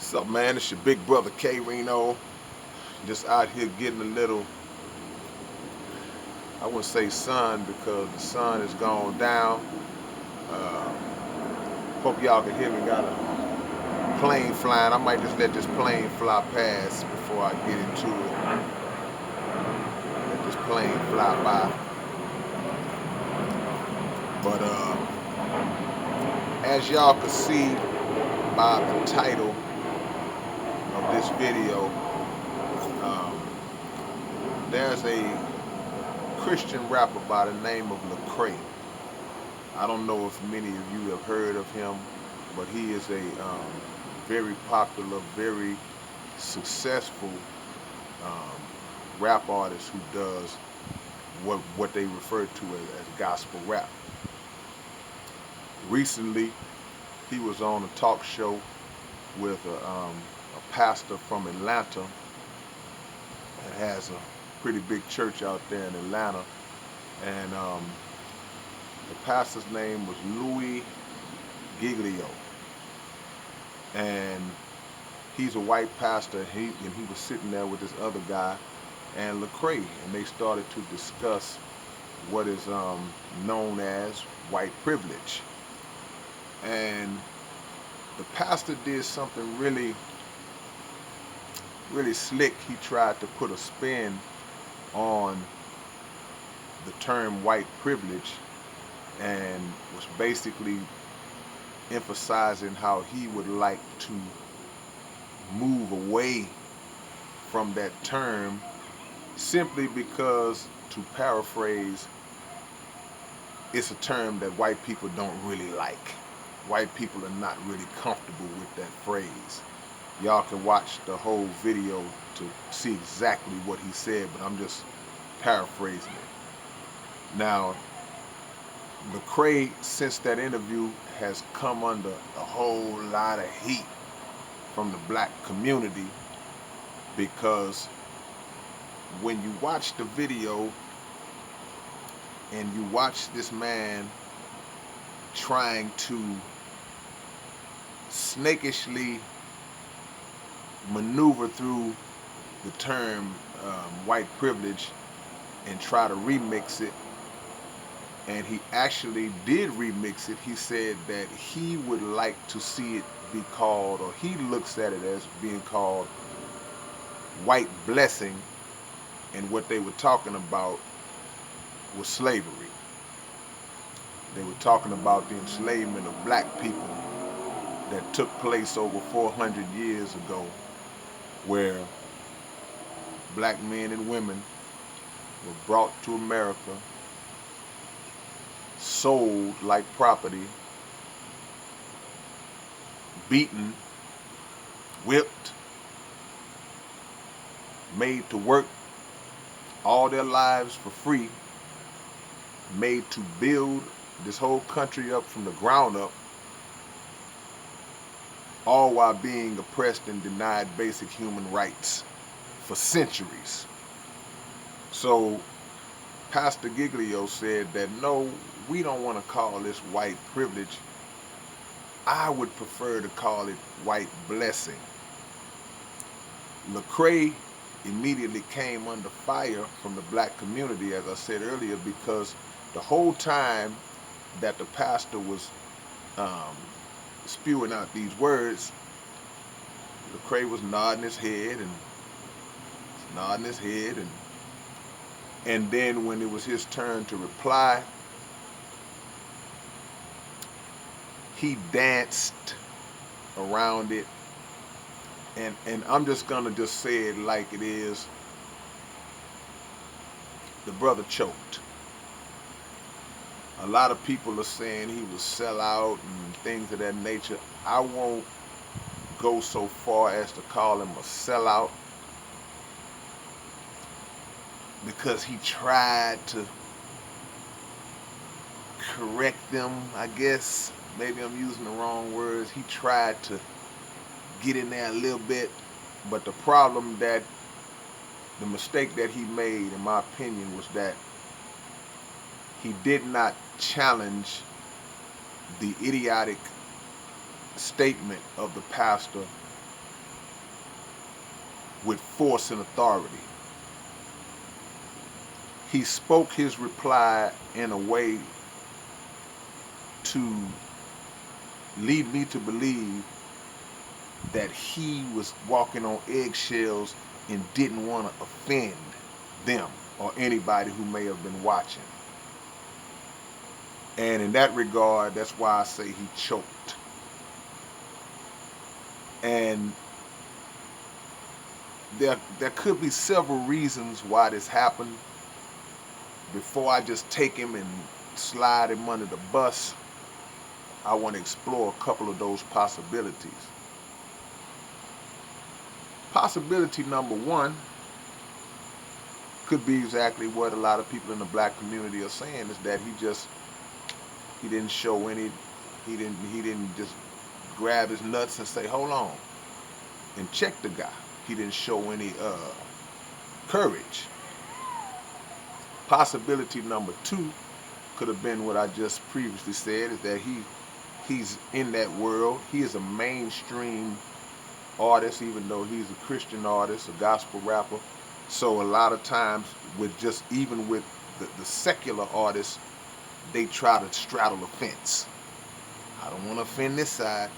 What's up, man? It's your big brother K-Rino. Just out here getting a little, I wouldn't say sun because the sun has gone down. Uh, Hope y'all can hear me. Got a plane flying. I might just let this plane fly past before I get into it. Let this plane fly by. But as y'all can see by the title of this video, um, there's a Christian rapper by the name of Lacrae. I don't know if many of you have heard of him, but he is a very popular, very successful um, rap artist who does what they refer to as gospel rap. Recently, he was on a talk show with a pastor from Atlanta that has a pretty big church out there in Atlanta, and the pastor's name was Louis Giglio, and he's a white pastor. He was sitting there with this other guy and Lacrae, and they started to discuss what is known as white privilege. And the pastor did something really slick. He tried to put a spin on the term white privilege and was basically emphasizing how he would like to move away from that term simply because, to paraphrase, it's a term that white people don't really like. White people are not really comfortable with that phrase. Y'all can watch the whole video to see exactly what he said, but I'm just paraphrasing it. Now, Lacrae, since that interview, has come under a whole lot of heat from the black community because when you watch the video and you watch this man trying to snakishly maneuver through the term white privilege and try to remix it, and he actually did remix it. He said that he would like to see it be called, or he looks at it as being called, white blessing, and what they were talking about was slavery. They were talking about the enslavement of black people that took place over 400 years ago, where black men and women were brought to America, sold like property, beaten, whipped, made to work all their lives for free, made to build this whole country up from the ground up, all while being oppressed and denied basic human rights for centuries. So Pastor Giglio said that no, we don't want to call this white privilege. I would prefer to call it white blessing. Lacrae immediately came under fire from the black community, as I said earlier, because the whole time that the pastor was spewing out these words, Lacrae was nodding his head and nodding his head, and then when it was his turn to reply, he danced around it, and I'm just gonna just say it like it is. The brother choked. A lot of people are saying he was sell out and things of that nature. I won't go so far as to call him a sellout, because he tried to correct them, I guess. Maybe I'm using the wrong words. He tried to get in there a little bit, but the mistake that he made, in my opinion, was that he did not challenge the idiotic statement of the pastor with force and authority. He spoke his reply in a way to lead me to believe that he was walking on eggshells and didn't want to offend them or anybody who may have been watching. And in that regard, that's why I say he choked. And there could be several reasons why this happened. Before I just take him and slide him under the bus, I want to explore a couple of those possibilities. Possibility number one could be exactly what a lot of people in the black community are saying, is that he didn't show any, he didn't just grab his nuts and say, hold on, and check the guy. He didn't show any courage. Possibility number two could have been what I just previously said, is that he's in that world. He is a mainstream artist, even though he's a Christian artist, a gospel rapper. So a lot of times, even with the secular artists, they try to straddle the fence. I don't want to offend this side,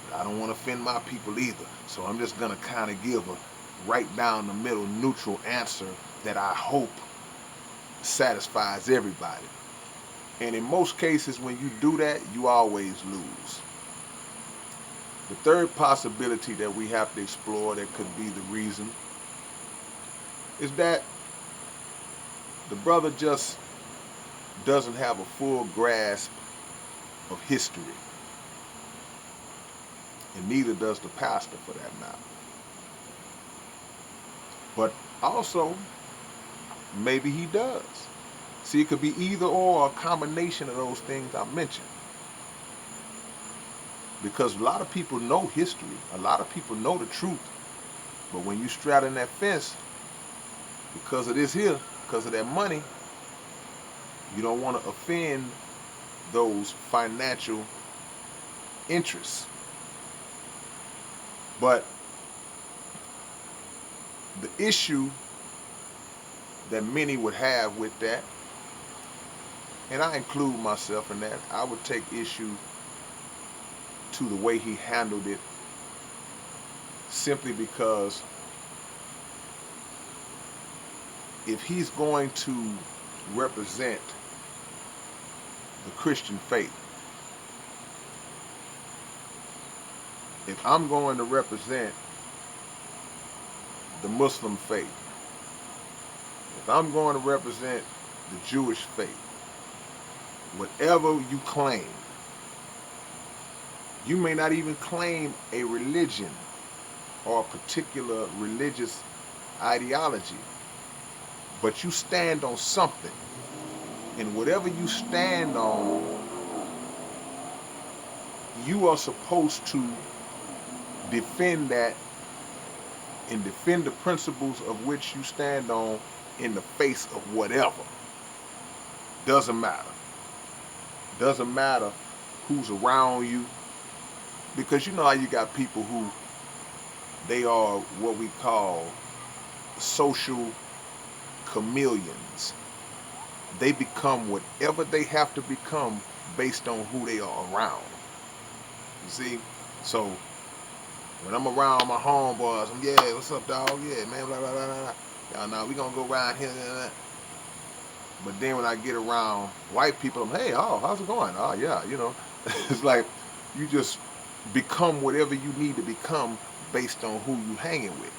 but I don't want to offend my people either. So I'm just going to kind of give a right down the middle neutral answer that I hope satisfies everybody. And in most cases, when you do that, you always lose. The third possibility that we have to explore, that could be the reason, is that the brother just doesn't have a full grasp of history. And neither does the pastor, for that matter. But also, maybe he does. See, it could be either or, a combination of those things I mentioned. Because a lot of people know history. A lot of people know the truth. But when you straddle that fence, because of this here, because of that money, you don't want to offend those financial interests. But the issue that many would have with that, and I include myself in that, I would take issue to the way he handled it, simply because if he's going to represent the Christian faith, if I'm going to represent the Muslim faith, if I'm going to represent the Jewish faith, whatever you claim, you may not even claim a religion or a particular religious ideology, but you stand on something. And whatever you stand on, you are supposed to defend that and defend the principles of which you stand on in the face of whatever. Doesn't matter. Doesn't matter who's around you. Because you know how you got people who, they are what we call social chameleons. They become whatever they have to become based on who they are around. You see? So when I'm around my homeboys, I'm, yeah, what's up, dog? Yeah, man, blah, blah, blah, blah. Y'all know, we gonna go around here, blah, blah. But then when I get around white people, I'm, hey, oh, how's it going? Oh, yeah, you know. It's like you just become whatever you need to become based on who you hanging with.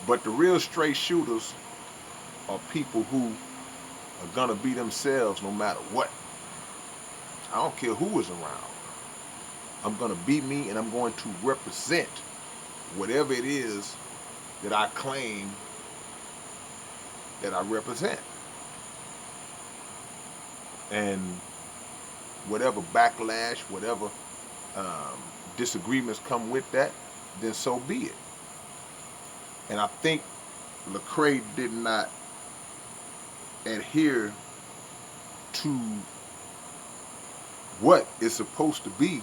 But the real straight shooters are people who are gonna be themselves no matter what. I don't care who is around. I'm gonna be me, and I'm going to represent whatever it is that I claim that I represent. And whatever backlash, whatever disagreements come with that, then so be it. And I think Lacrae did not adhere to what is supposed to be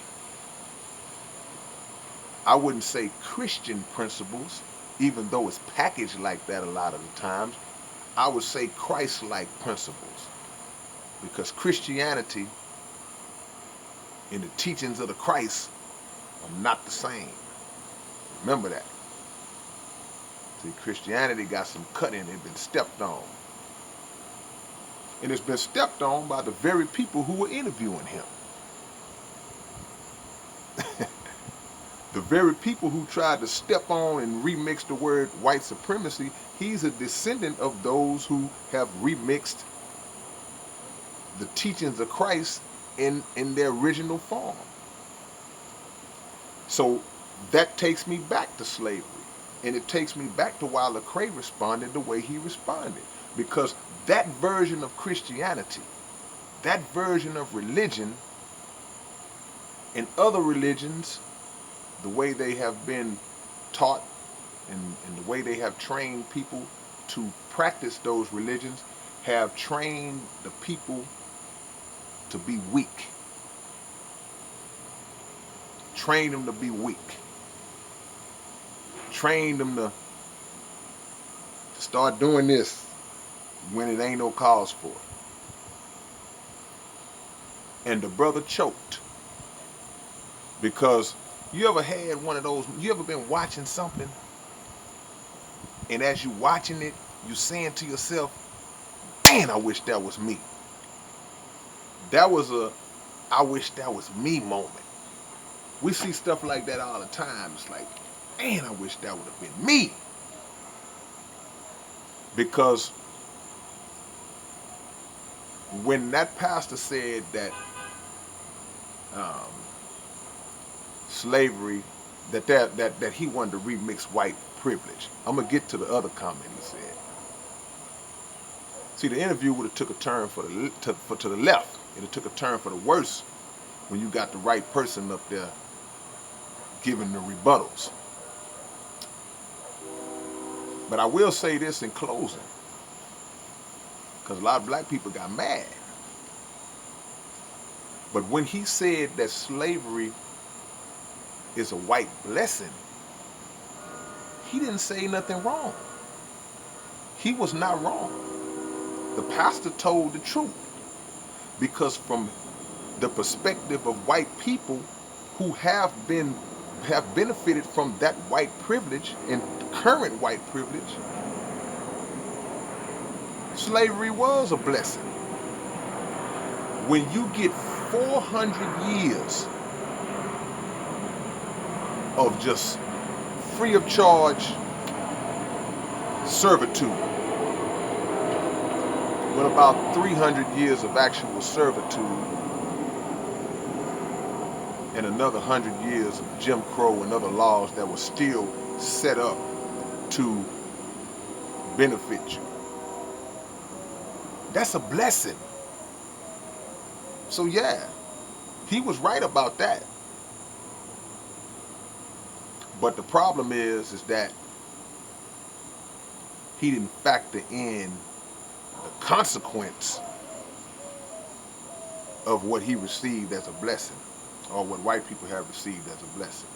I wouldn't say Christian principles, even though it's packaged like that a lot of the times. I would say Christ-like principles, because Christianity and the teachings of the Christ are not the same. Remember that. See, Christianity got some cutting, it's been stepped on. And it's been stepped on by the very people who were interviewing him. The very people who tried to step on and remix the word white supremacy, he's a descendant of those who have remixed the teachings of Christ in their original form. So that takes me back to slavery. And it takes me back to why Lacrae responded the way he responded. Because that version of Christianity, that version of religion, and other religions, the way they have been taught and the way they have trained people to practice those religions, have trained the people to be weak. Train them to be weak. Train them to start doing this when it ain't no cause for it. And the brother choked. Because you ever had one of those, you ever been watching something, and as you watching it, you saying to yourself, man, I wish that was me. That was a I wish that was me moment. We see stuff like that all the time. It's like, man, I wish that would have been me. Because when that pastor said that slavery, that he wanted to remix white privilege, I'm gonna get to the other comment he said. See, the interview would have took a turn to the left. It took a turn for the worse when you got the right person up there giving the rebuttals. But I will say this in closing, because a lot of black people got mad. But when he said that slavery is a white blessing, he didn't say nothing wrong. He was not wrong. The pastor told the truth. Because from the perspective of white people who have benefited from that white privilege and current white privilege, slavery was a blessing. When you get 400 years of just free of charge servitude, with about 300 years of actual servitude and another 100 years of Jim Crow and other laws that were still set up to benefit you. That's a blessing. So yeah, he was right about that. But the problem is that he didn't factor in the consequence of what he received as a blessing, or what white people have received as a blessing.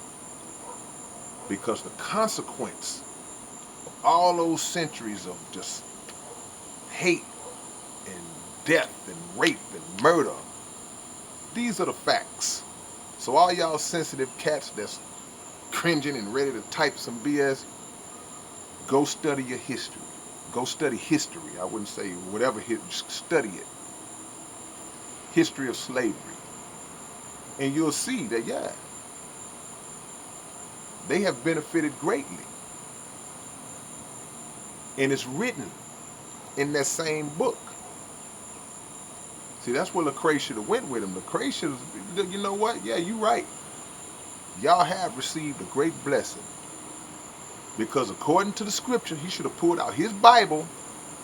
Because the consequence of all those centuries of just hate and death and rape and murder, these are the facts. So all y'all sensitive cats that's cringing and ready to type some BS, go study your history. Go study history. I wouldn't say whatever, just study it. History of slavery. And you'll see that, yeah, they have benefited greatly. And it's written in that same book. See, that's where Lacrae should have went with him. Lacrae should have, you know what? Yeah, you're right. Y'all have received a great blessing. Because according to the scripture, he should have pulled out his Bible,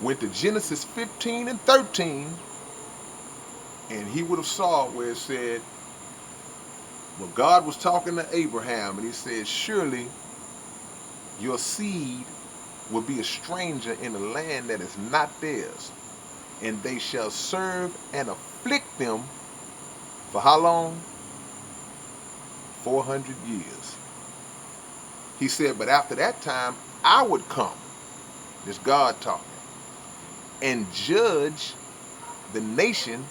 went to Genesis 15 and 13, and he would have saw where it said, well, God was talking to Abraham, and he said, surely your seed will be a stranger in a land that is not theirs, and they shall serve and afflict them for how long? 400 years. He said, but after that time, I would come, this God talking, and judge the nation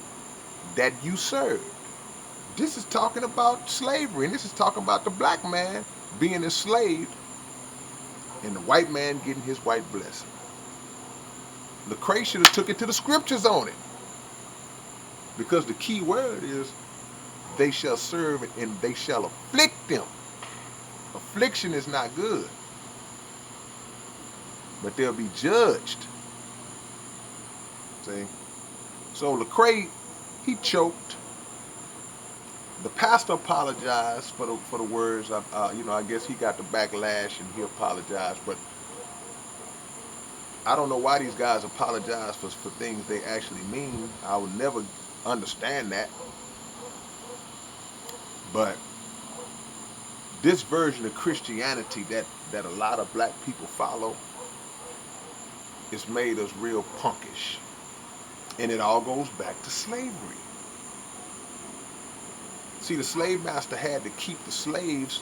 that you serve. This is talking about slavery, and this is talking about the black man being enslaved and the white man getting his white blessing. Lacrae should have took it to the scriptures on it, because the key word is they shall serve and they shall afflict them. Affliction is not good, but they'll be judged. See? So Lacrae, he choked. The pastor apologized for the words. I guess he got the backlash and he apologized. But I don't know why these guys apologize for things they actually mean. I would never understand that. But this version of Christianity that a lot of black people follow, it's made us real punkish. And it all goes back to slavery. See, the slave master had to keep the slaves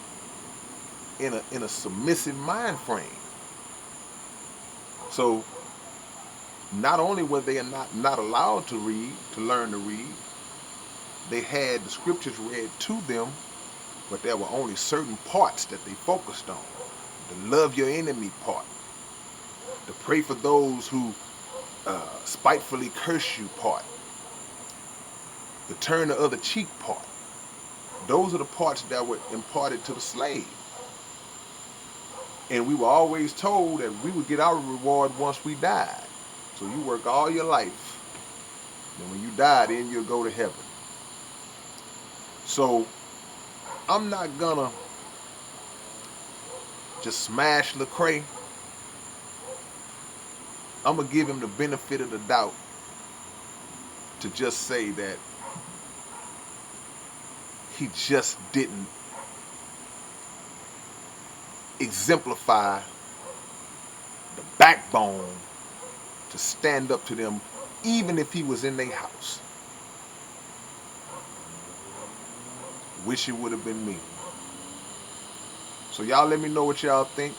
in a submissive mind frame. So not only were they not allowed to learn to read, they had the scriptures read to them, but there were only certain parts that they focused on. The love your enemy part, the pray for those who spitefully curse you part, the turn the other cheek part. Those are the parts that were imparted to the slave. And we were always told that we would get our reward once we died. So you work all your life, and when you die, then you'll go to heaven. So I'm not gonna just smash Lacrae. I'm gonna give him the benefit of the doubt to just say that he just didn't exemplify the backbone to stand up to them, even if he was in their house. Wish it would have been me. So y'all let me know what y'all think.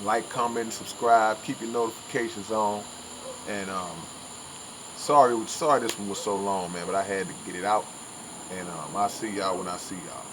Like, comment, subscribe, keep your notifications on. And sorry this one was so long, man, but I had to get it out. And I'll see y'all when I see y'all.